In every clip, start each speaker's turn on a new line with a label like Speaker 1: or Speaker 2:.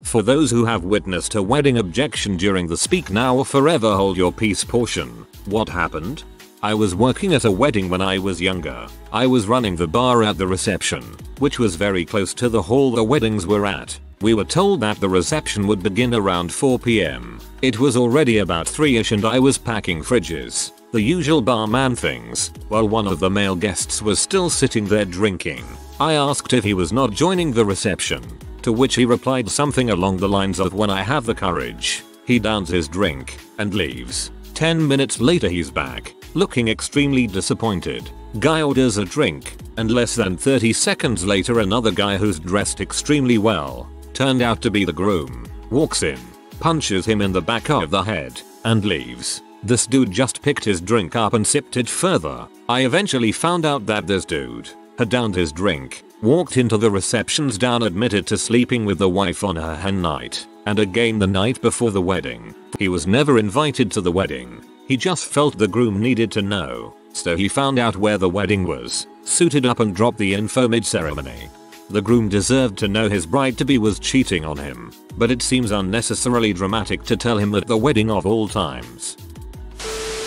Speaker 1: For those who have witnessed a wedding objection during the speak now or forever hold your peace portion, what happened? I was working at a wedding when I was younger. I was running the bar at the reception, which was very close to the hall the weddings were at. We were told that the reception would begin around 4 PM. It was already about 3ish and I was packing fridges, the usual barman things, while one of the male guests was still sitting there drinking. I asked if he was not joining the reception, to which he replied something along the lines of "when I have the courage." He downs his drink and leaves. 10 minutes later he's back, looking extremely disappointed. Guy orders a drink, and less than 30 seconds later another guy who's dressed extremely well, turned out to be the groom, walks in, punches him in the back of the head, and leaves. This dude just picked his drink up and sipped it further. I eventually found out that this dude had downed his drink, walked into the receptions down, admitted to sleeping with the wife on her hen night, and again the night before the wedding. He was never invited to the wedding. He just felt the groom needed to know, so he found out where the wedding was, suited up and dropped the info mid-ceremony. The groom deserved to know his bride-to-be was cheating on him, but it seems unnecessarily dramatic to tell him at the wedding of all times.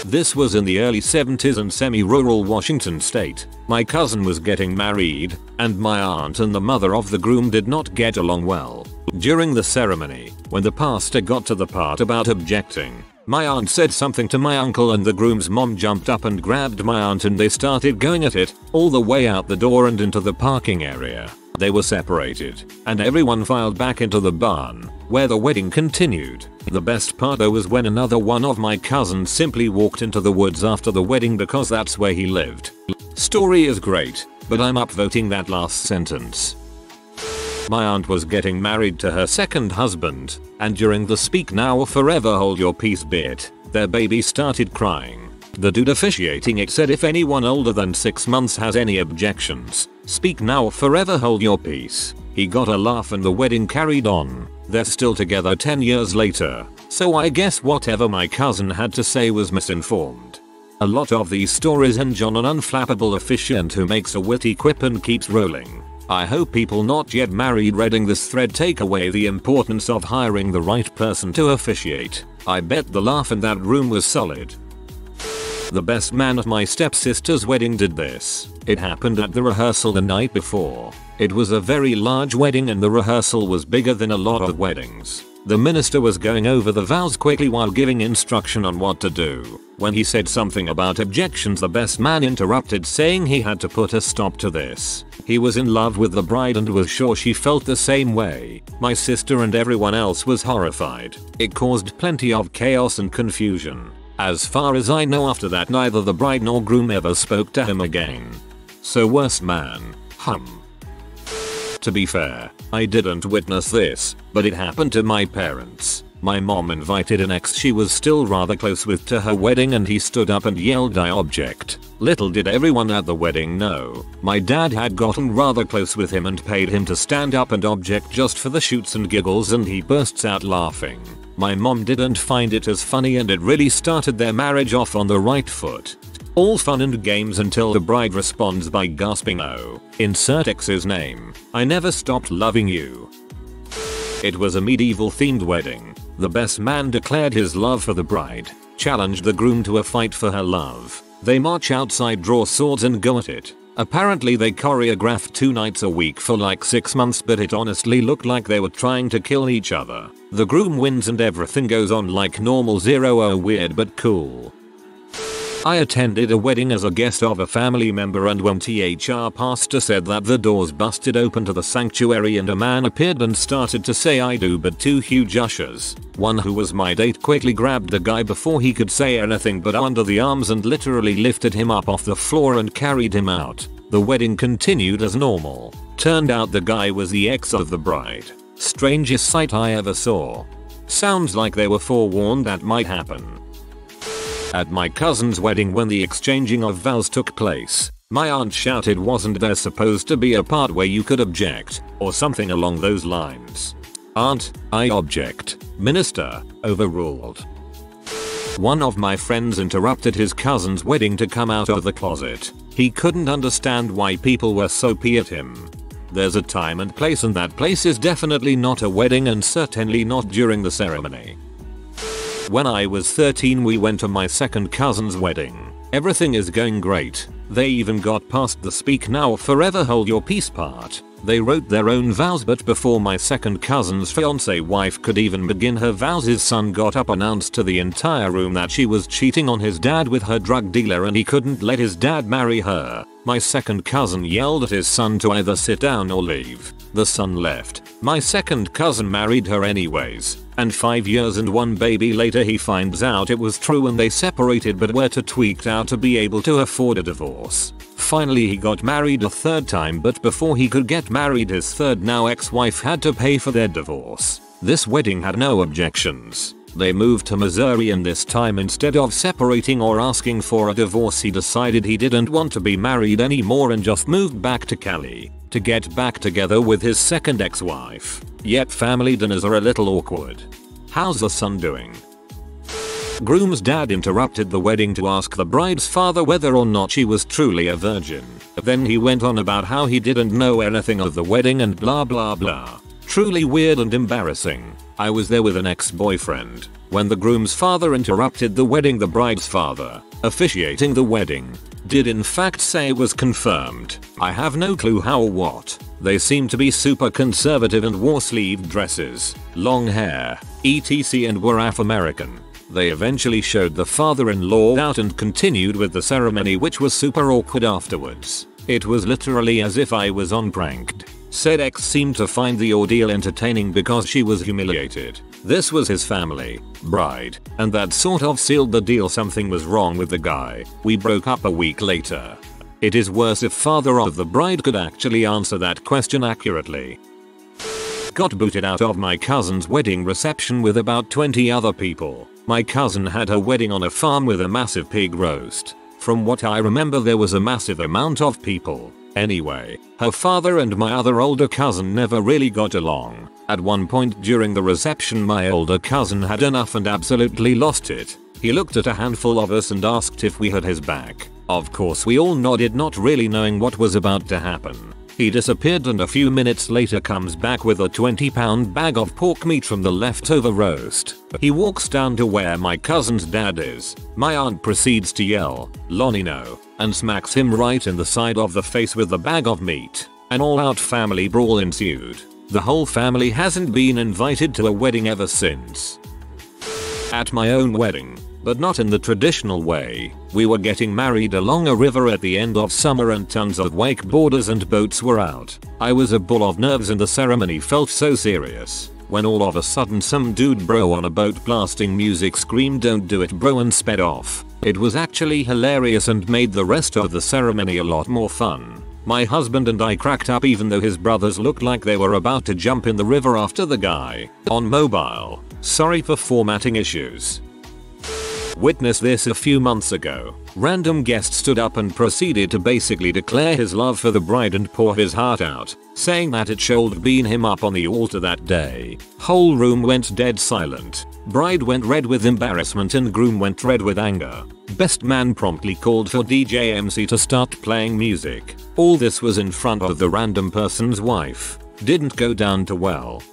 Speaker 1: This was in the early 70s in semi-rural Washington state. My cousin was getting married, and my aunt and the mother of the groom did not get along well. During the ceremony, when the pastor got to the part about objecting, my aunt said something to my uncle and the groom's mom jumped up and grabbed my aunt and they started going at it, all the way out the door and into the parking area. They were separated, and everyone filed back into the barn, where the wedding continued. The best part though was when another one of my cousins simply walked into the woods after the wedding because that's where he lived. Story is great, but I'm upvoting that last sentence. My aunt was getting married to her second husband, and during the speak now or forever hold your peace bit, their baby started crying. The dude officiating it said if anyone older than 6 months has any objections, speak now or forever hold your peace. He got a laugh and the wedding carried on. They're still together 10 years later, so I guess whatever my cousin had to say was misinformed. A lot of these stories hinge on an unflappable officiant who makes a witty quip and keeps rolling. I hope people not yet married reading this thread take away the importance of hiring the right person to officiate. I bet the laugh in that room was solid. The best man at my stepsister's wedding did this. It happened at the rehearsal the night before. It was a very large wedding and the rehearsal was bigger than a lot of weddings. The minister was going over the vows quickly while giving instruction on what to do. When he said something about objections, the best man interrupted, saying he had to put a stop to this. He was in love with the bride and was sure she felt the same way. My sister and everyone else was horrified. It caused plenty of chaos and confusion. As far as I know, after that neither the bride nor groom ever spoke to him again. So worst man, To be fair, I didn't witness this, but it happened to my parents. My mom invited an ex she was still rather close with to her wedding and he stood up and yelled "I object." Little did everyone at the wedding know, my dad had gotten rather close with him and paid him to stand up and object just for the shoots and giggles, and he bursts out laughing. My mom didn't find it as funny and it really started their marriage off on the right foot. All fun and games until the bride responds by gasping, "Oh, insert ex's name. I never stopped loving you." It was a medieval themed wedding. The best man declared his love for the bride, challenged the groom to a fight for her love. They march outside, draw swords and go at it. Apparently they choreographed 2 nights a week for like 6 months, but it honestly looked like they were trying to kill each other. The groom wins and everything goes on like normal. 0 weird but cool. I attended a wedding as a guest of a family member, and when THR pastor said that, the doors busted open to the sanctuary and a man appeared and started to say "I do," but 2 huge ushers, one who was my date, quickly grabbed the guy before he could say anything but under the arms and literally lifted him up off the floor and carried him out. The wedding continued as normal. Turned out the guy was the ex of the bride. Strangest sight I ever saw. Sounds like they were forewarned that might happen. At my cousin's wedding, when the exchanging of vows took place, my aunt shouted, "Wasn't there supposed to be a part where you could object?" or something along those lines. "Aunt, I object." Minister, overruled. One of my friends interrupted his cousin's wedding to come out of the closet. He couldn't understand why people were so pissed at him. There's a time and place, and that place is definitely not a wedding and certainly not during the ceremony. When I was 13 we went to my second cousin's wedding. Everything is going great. They even got past the speak now or forever hold your peace part. They wrote their own vows, but before my second cousin's fiancée wife could even begin her vows, his son got up, announced to the entire room that she was cheating on his dad with her drug dealer and he couldn't let his dad marry her. My second cousin yelled at his son to either sit down or leave. The son left. My second cousin married her anyways, and 5 years and 1 baby later he finds out it was true and they separated, but were too tweaked out to be able to afford a divorce. Finally he got married a third time, but before he could get married his third now ex-wife had to pay for their divorce. This wedding had no objections. They moved to Missouri, and this time instead of separating or asking for a divorce he decided he didn't want to be married anymore and just moved back to Cali to get back together with his second ex-wife. Yet family dinners are a little awkward. How's the son doing? Groom's dad interrupted the wedding to ask the bride's father whether or not she was truly a virgin. Then he went on about how he didn't know anything of the wedding and blah blah blah. Truly weird and embarrassing. I was there with an ex-boyfriend when the groom's father interrupted the wedding. The bride's father, officiating the wedding, did in fact say it was confirmed. I have no clue how or what. They seemed to be super conservative and wore sleeved dresses, long hair, etc. and were Afro-American. They eventually showed the father-in-law out and continued with the ceremony, which was super awkward afterwards. It was literally as if I was on Pranked. Said ex seemed to find the ordeal entertaining because she was humiliated. This was his family, bride, and that sort of sealed the deal. Something was wrong with the guy. We broke up a week later. It is worse if father of the bride could actually answer that question accurately. Got booted out of my cousin's wedding reception with about 20 other people. My cousin had her wedding on a farm with a massive pig roast. From what I remember there was a massive amount of people. Anyway, her father and my other older cousin never really got along. At one point during the reception my older cousin had enough and absolutely lost it. He looked at a handful of us and asked if we had his back. Of course we all nodded, not really knowing what was about to happen. He disappeared and a few minutes later comes back with a 20-pound bag of pork meat from the leftover roast. He walks down to where my cousin's dad is. My aunt proceeds to yell, "Lonnie no," and smacks him right in the side of the face with the bag of meat. An all-out family brawl ensued. The whole family hasn't been invited to a wedding ever since. At my own wedding, but not in the traditional way. We were getting married along a river at the end of summer and tons of wakeboarders and boats were out. I was a ball of nerves and the ceremony felt so serious. When all of a sudden some dude bro on a boat blasting music screamed "Don't do it bro" and sped off. It was actually hilarious and made the rest of the ceremony a lot more fun. My husband and I cracked up even though his brothers looked like they were about to jump in the river after the guy on mobile. Sorry for formatting issues. Witnessed this a few months ago. Random guest stood up and proceeded to basically declare his love for the bride and pour his heart out, saying that it should have been him up on the altar that day. Whole room went dead silent. Bride went red with embarrassment and groom went red with anger. Best man promptly called for DJ MC to start playing music. All this was in front of the random person's wife. Didn't go down too well.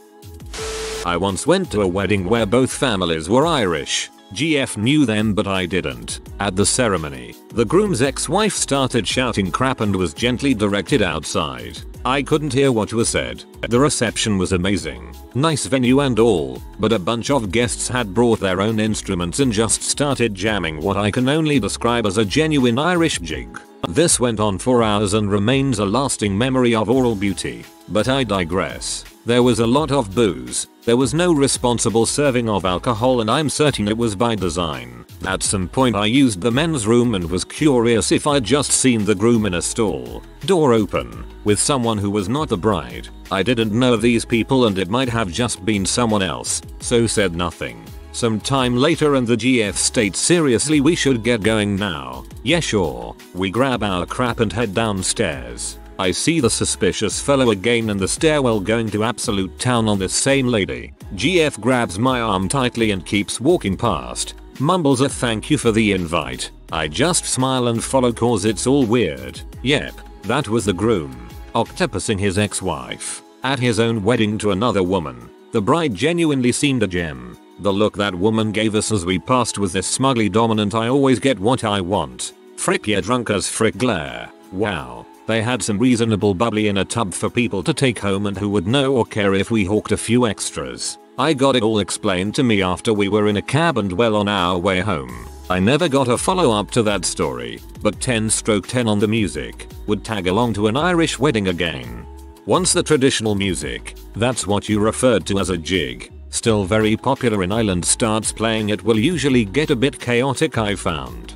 Speaker 1: I once went to a wedding where both families were Irish. GF knew them but I didn't. At the ceremony, the groom's ex-wife started shouting crap and was gently directed outside. I couldn't hear what was said. The reception was amazing. Nice venue and all, but a bunch of guests had brought their own instruments and just started jamming what I can only describe as a genuine Irish jig. This went on for hours and remains a lasting memory of oral beauty. But I digress. There was a lot of booze. There was no responsible serving of alcohol and I'm certain it was by design. At some point I used the men's room and was curious if I'd just seen the groom in a stall, door open, with someone who was not the bride. I didn't know these people and it might have just been someone else, so said nothing. Some time later and the GF states, "Seriously, we should get going now." "Yeah sure." We grab our crap and head downstairs. I see the suspicious fellow again in the stairwell going to absolute town on this same lady. GF grabs my arm tightly and keeps walking past. Mumbles a thank you for the invite. I just smile and follow cause it's all weird. Yep, that was the groom. octopusing his ex-wife at his own wedding to another woman. The bride genuinely seemed a gem. The look that woman gave us as we passed was this smugly dominant "I always get what I want. Frick yeah, drunk as frick glare." Wow. They had some reasonable bubbly in a tub for people to take home, and who would know or care if we hawked a few extras. I got it all explained to me after we were in a cab and well on our way home. I never got a follow up to that story, but 10/10 on the music would tag along to an Irish wedding again. Once the traditional music, that's what you referred to as a jig, still very popular in Ireland, starts playing, it will usually get a bit chaotic, I found.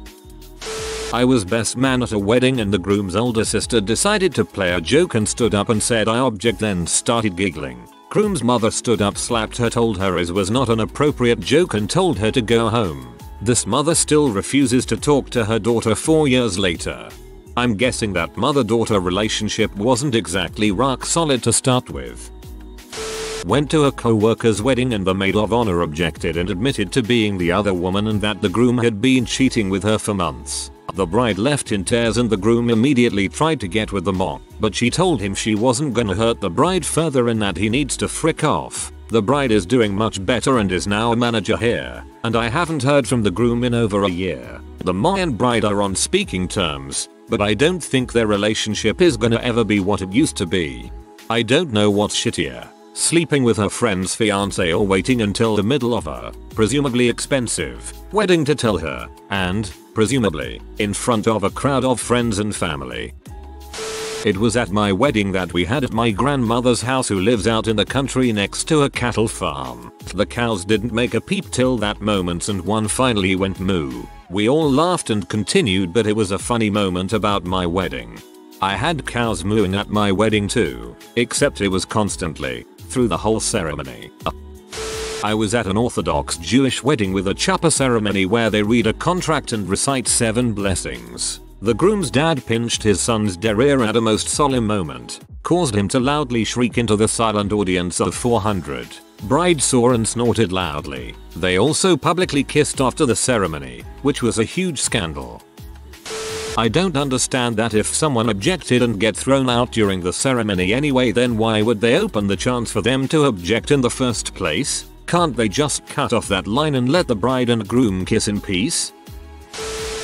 Speaker 1: I was best man at a wedding and the groom's older sister decided to play a joke and stood up and said "I object," then started giggling. Groom's mother stood up, slapped her, told her it was not an appropriate joke and told her to go home. This mother still refuses to talk to her daughter 4 years later. I'm guessing that mother-daughter relationship wasn't exactly rock solid to start with. Went to a co-worker's wedding and the maid of honor objected and admitted to being the other woman and that the groom had been cheating with her for months. The bride left in tears and the groom immediately tried to get with the mop, but she told him she wasn't gonna hurt the bride further and that he needs to frick off. The bride is doing much better and is now a manager here, and I haven't heard from the groom in over a year. The mom and bride are on speaking terms, but I don't think their relationship is gonna ever be what it used to be. I don't know what's shittier, sleeping with her friend's fiance or waiting until the middle of a, presumably expensive, wedding to tell her, and, presumably, in front of a crowd of friends and family. It was at my wedding that we had at my grandmother's house, who lives out in the country next to a cattle farm. The cows didn't make a peep till that moment and one finally went moo. We all laughed and continued, but it was a funny moment about my wedding. I had cows mooing at my wedding too, except it was constantly, through the whole ceremony. I was at an Orthodox Jewish wedding with a chuppah ceremony where they read a contract and recite 7 blessings. The groom's dad pinched his son's derriere at a most solemn moment, caused him to loudly shriek into the silent audience of 400. Bride saw and snorted loudly. They also publicly kissed after the ceremony, which was a huge scandal. I don't understand that. If someone objected and get thrown out during the ceremony anyway, then why would they open the chance for them to object in the first place? Can't they just cut off that line and let the bride and groom kiss in peace?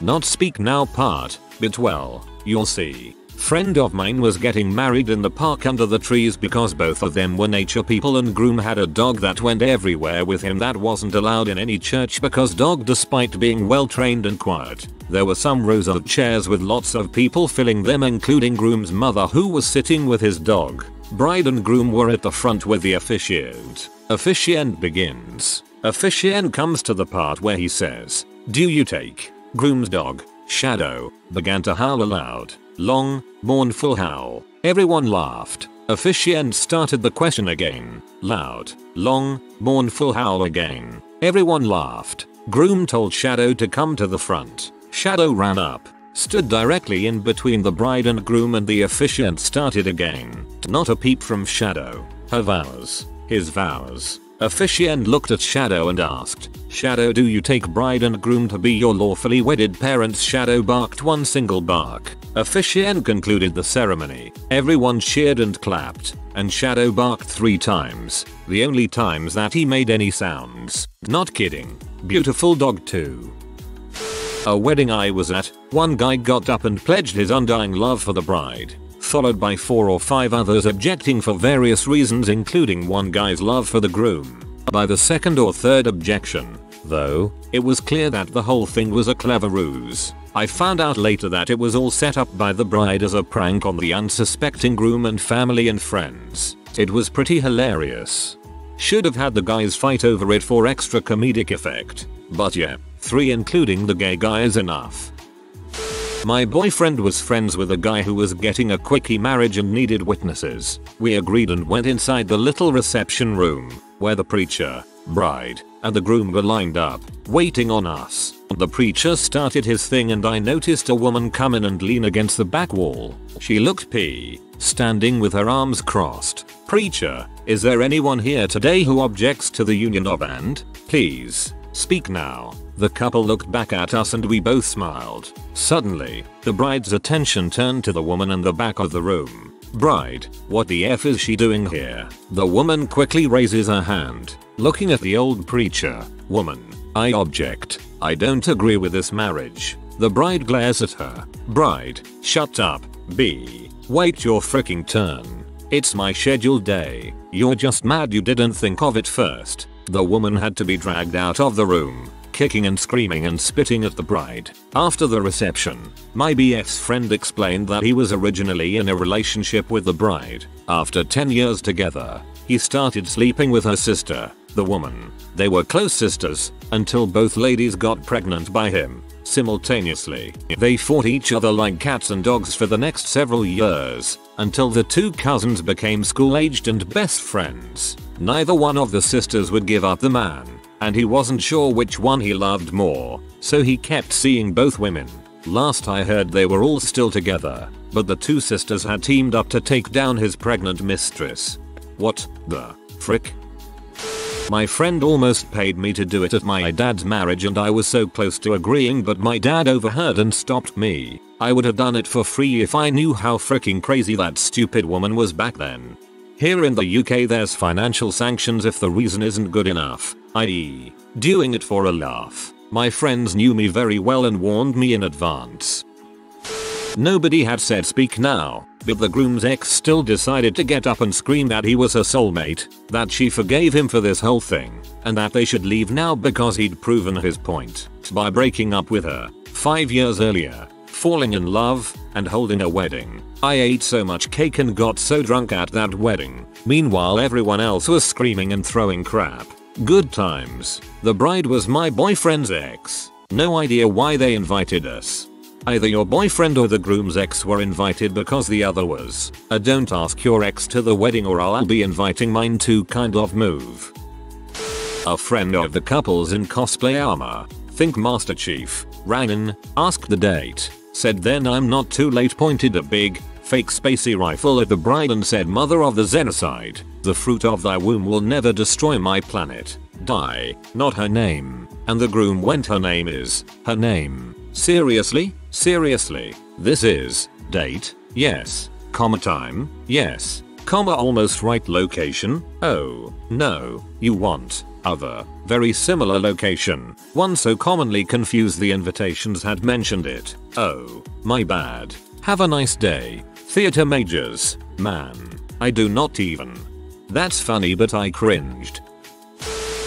Speaker 1: Not speak now part, but well, you'll see. Friend of mine was getting married in the park under the trees because both of them were nature people, and groom had a dog that went everywhere with him that wasn't allowed in any church because dog, despite being well trained and quiet. There were some rows of chairs with lots of people filling them, including groom's mother who was sitting with his dog. Bride and groom were at the front with the officiant. Officiant begins. Officiant comes to the part where he says, "Do you take?" Groom's dog, Shadow, began to howl aloud. Long, mournful howl. Everyone laughed. Officiant started the question again. Loud, long, mournful howl again. Everyone laughed. Groom told Shadow to come to the front. Shadow ran up, stood directly in between the bride and groom, and the officiant started again. Not a peep from Shadow. Her vows. His vows. Officiant looked at Shadow and asked, "Shadow, do you take bride and groom to be your lawfully wedded parents?" Shadow barked one single bark. Officiant concluded the ceremony. Everyone cheered and clapped, and Shadow barked 3 times, the only times that he made any sounds. Not kidding. Beautiful dog too. A wedding I was at, one guy got up and pledged his undying love for the bride, followed by 4 or 5 others objecting for various reasons, including one guy's love for the groom. By the 2nd or 3rd objection, though, it was clear that the whole thing was a clever ruse. I found out later that it was all set up by the bride as a prank on the unsuspecting groom and family and friends. It was pretty hilarious. Should have had the guys fight over it for extra comedic effect. But yeah, 3 including the gay guy is enough. My boyfriend was friends with a guy who was getting a quickie marriage and needed witnesses. We agreed and went inside the little reception room, where the preacher, bride, and the groom were lined up, waiting on us. The preacher started his thing and I noticed a woman come in and lean against the back wall. She looked standing with her arms crossed. "Preacher, is there anyone here today who objects to the union of and? Please, speak now." The couple looked back at us and we both smiled. Suddenly, the bride's attention turned to the woman in the back of the room. Bride, what the F is she doing here? The woman quickly raises her hand, looking at the old preacher. Woman, I object. I don't agree with this marriage. The bride glares at her. Bride, shut up. B. Wait your freaking turn. It's my scheduled day. You're just mad you didn't think of it first. The woman had to be dragged out of the room, kicking and screaming and spitting at the bride. After the reception, my BF's friend explained that he was originally in a relationship with the bride. After 10 years together, he started sleeping with her sister, the woman. They were close sisters until both ladies got pregnant by him. Simultaneously, they fought each other like cats and dogs for the next several years, until the two cousins became school-aged and best friends. Neither one of the sisters would give up the man, and he wasn't sure which one he loved more, so he kept seeing both women. Last I heard they were all still together, but the two sisters had teamed up to take down his pregnant mistress. What the frick? My friend almost paid me to do it at my dad's marriage and I was so close to agreeing, but my dad overheard and stopped me. I would have done it for free if I knew how freaking crazy that stupid woman was back then. Here in the UK there's financial sanctions if the reason isn't good enough, i.e., doing it for a laugh. My friends knew me very well and warned me in advance. Nobody had said speak now, but the groom's ex still decided to get up and scream that he was her soulmate, that she forgave him for this whole thing, and that they should leave now because he'd proven his point by breaking up with her 5 years earlier, falling in love, and holding a wedding. I ate so much cake and got so drunk at that wedding. Meanwhile everyone else was screaming and throwing crap. Good times. The bride was my boyfriend's ex. No idea why they invited us. Either your boyfriend or the groom's ex were invited because the other was a don't ask your ex to the wedding or I'll be inviting mine too kind of move. A friend of the couple's in cosplay armor, think Master Chief, ran in, asked the date, said then I'm not too late, pointed a big, fake spacey rifle at the bride and said mother of the Xenocide, the fruit of thy womb will never destroy my planet. Die. Not her name. And the groom went her name is her name. Seriously? Seriously? This is date? Yes. Comma time? Yes. Comma almost right location? Oh, no. You want other, very similar location. One so commonly confused the invitations had mentioned it. Oh, my bad. Have a nice day. Theater majors. Man. I do not even. That's funny but I cringed.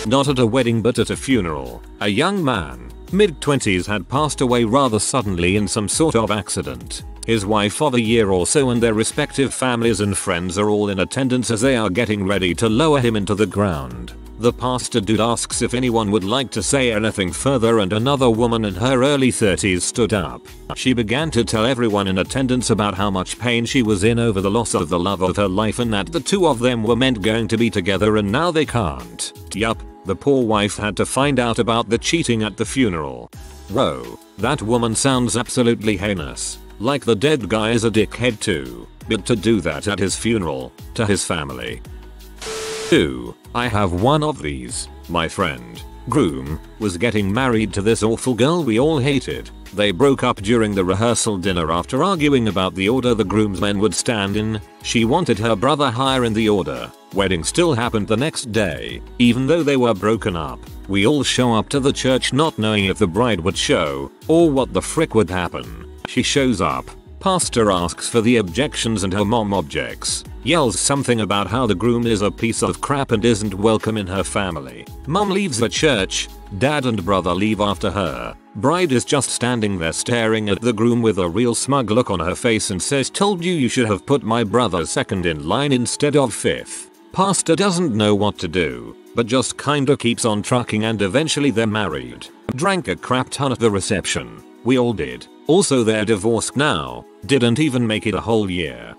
Speaker 1: Not at a wedding but at a funeral. A young man, mid-20s, had passed away rather suddenly in some sort of accident. His wife of a year or so and their respective families and friends are all in attendance as they are getting ready to lower him into the ground. The pastor dude asks if anyone would like to say anything further and another woman in her early 30s stood up. She began to tell everyone in attendance about how much pain she was in over the loss of the love of her life and that the two of them were meant going to be together and now they can't. Yup, the poor wife had to find out about the cheating at the funeral. Whoa, that woman sounds absolutely heinous. Like the dead guy is a dickhead too. But to do that at his funeral, to his family. 2. I have one of these. My friend, groom, was getting married to this awful girl we all hated. They broke up during the rehearsal dinner after arguing about the order the groomsmen would stand in. She wanted her brother higher in the order. Wedding still happened the next day, even though they were broken up. We all show up to the church not knowing if the bride would show, or what the frick would happen. She shows up. Pastor asks for the objections and her mom objects. Yells something about how the groom is a piece of crap and isn't welcome in her family. Mom leaves the church. Dad and brother leave after her. Bride is just standing there staring at the groom with a real smug look on her face and says, "Told you should have put my brother second in line instead of fifth." Pastor doesn't know what to do, but just kinda keeps on trucking and eventually they're married. Drank a crap ton at the reception. We all did. Also they're divorced now. Didn't even make it a whole year.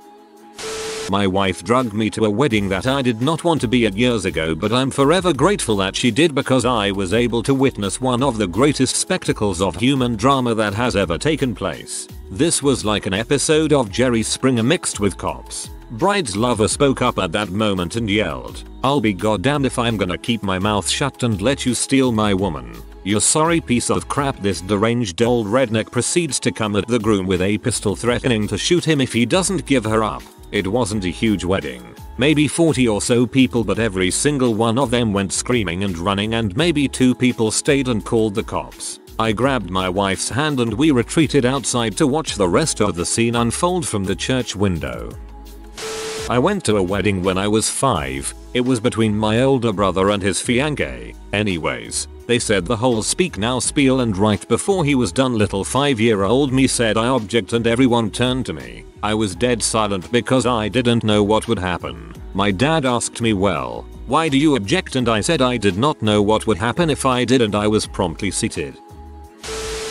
Speaker 1: My wife drugged me to a wedding that I did not want to be at years ago, but I'm forever grateful that she did because I was able to witness one of the greatest spectacles of human drama that has ever taken place. This was like an episode of Jerry Springer mixed with Cops. Bride's lover spoke up at that moment and yelled, "I'll be goddamned if I'm gonna keep my mouth shut and let you steal my woman. You sorry piece of crap." This deranged old redneck proceeds to come at the groom with a pistol threatening to shoot him if he doesn't give her up. It wasn't a huge wedding, maybe 40 or so people, but every single one of them went screaming and running, and maybe 2 people stayed and called the cops. I grabbed my wife's hand and we retreated outside to watch the rest of the scene unfold from the church window. I went to a wedding when I was 5. It was between my older brother and his fiancée. Anyways, they said the whole speak now spiel, and right before he was done, little 5-year-old me said I object, and everyone turned to me. I was dead silent because I didn't know what would happen. My dad asked me, well, why do you object? And I said I did not know what would happen if I did, and I was promptly seated.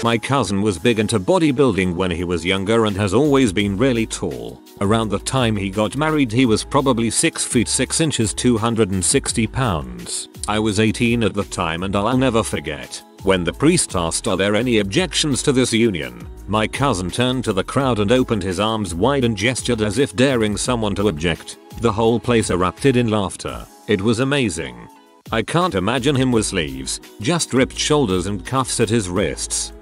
Speaker 1: My cousin was big into bodybuilding when he was younger and has always been really tall. Around the time he got married he was probably 6 feet 6 inches, 260 pounds. I was 18 at the time, and I'll never forget when the priest asked, are there any objections to this union? My cousin turned to the crowd and opened his arms wide and gestured as if daring someone to object. The whole place erupted in laughter. It was amazing. I can't imagine him with sleeves, just ripped shoulders and cuffs at his wrists.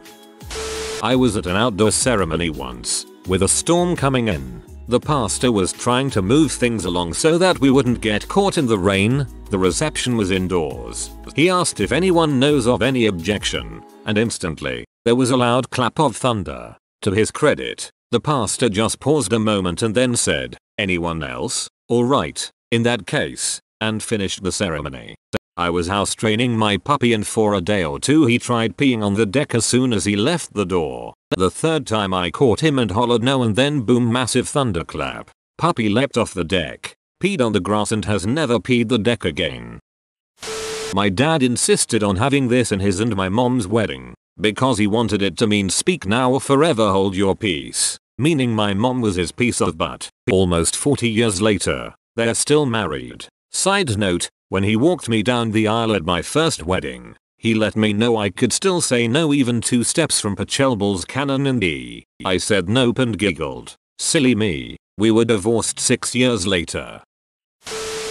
Speaker 1: I was at an outdoor ceremony once, with a storm coming in. The pastor was trying to move things along so that we wouldn't get caught in the rain. The reception was indoors. He asked if anyone knows of any objection, and instantly, there was a loud clap of thunder. To his credit, the pastor just paused a moment and then said, anyone else? Alright, in that case, and finished the ceremony. I was house training my puppy, and for a day or 2 he tried peeing on the deck as soon as he left the door. The 3rd time I caught him and hollered no, and then boom, massive thunderclap. Puppy leapt off the deck, peed on the grass, and has never peed the deck again. My dad insisted on having this in his and my mom's wedding because he wanted it to mean speak now or forever hold your peace, meaning my mom was his piece of butt. Almost 40 years later, they're still married. Side note, when he walked me down the aisle at my first wedding, he let me know I could still say no even 2 steps from Pachelbel's canon in E. I said nope and giggled. Silly me. We were divorced 6 years later.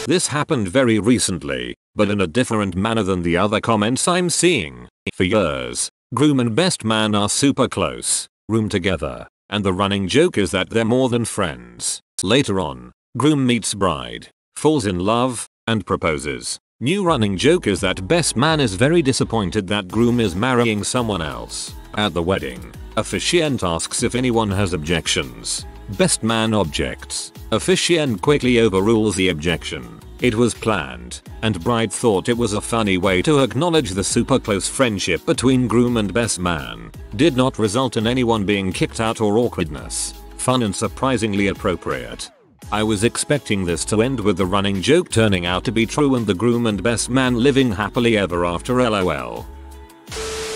Speaker 1: This happened very recently, but in a different manner than the other comments I'm seeing. For years, groom and best man are super close, room together, and the running joke is that they're more than friends. Later on, groom meets bride, falls in love, and proposes. New running joke is that best man is very disappointed that groom is marrying someone else. At the wedding, officiant asks if anyone has objections. Best man objects. Officiant quickly overrules the objection. It was planned, and bride thought it was a funny way to acknowledge the super close friendship between groom and best man. Did not result in anyone being kicked out or awkwardness. Fun and surprisingly appropriate. I was expecting this to end with the running joke turning out to be true and the groom and best man living happily ever after, lol.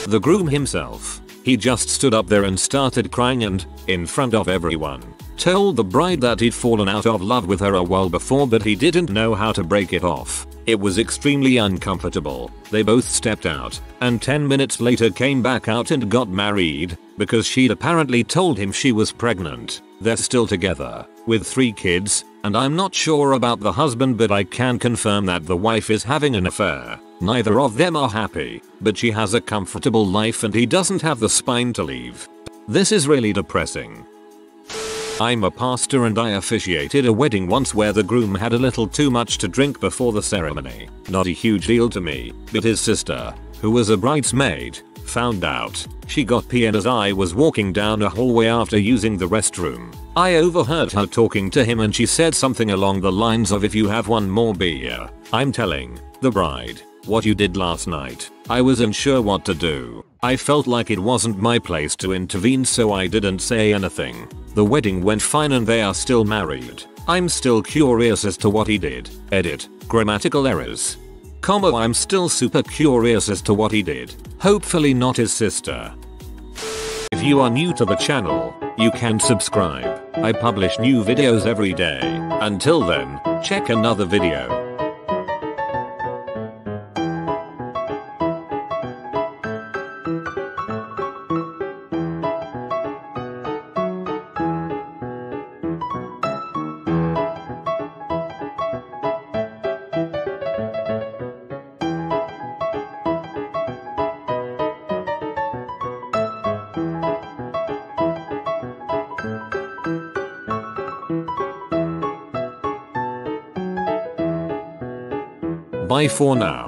Speaker 1: The groom himself, he just stood up there and started crying and, in front of everyone, told the bride that he'd fallen out of love with her a while before but he didn't know how to break it off. It was extremely uncomfortable. They both stepped out, and 10 minutes later came back out and got married, because she'd apparently told him she was pregnant. They're still together, with 3 kids, and I'm not sure about the husband, but I can confirm that the wife is having an affair. Neither of them are happy, but she has a comfortable life and he doesn't have the spine to leave. This is really depressing. I'm a pastor and I officiated a wedding once where the groom had a little too much to drink before the ceremony. Not a huge deal to me, but his sister, who was a bridesmaid, found out. She got peed as I was walking down a hallway after using the restroom. I overheard her talking to him and she said something along the lines of, if you have one more beer, I'm telling the bride what you did last night. I was unsure what to do. I felt like it wasn't my place to intervene, so I didn't say anything. The wedding went fine and they are still married. I'm still curious as to what he did. Edit. Grammatical errors. Comma, I'm still super curious as to what he did. Hopefully not his sister. If you are new to the channel, you can subscribe. I publish new videos every day. Until then, check another video. Bye for now.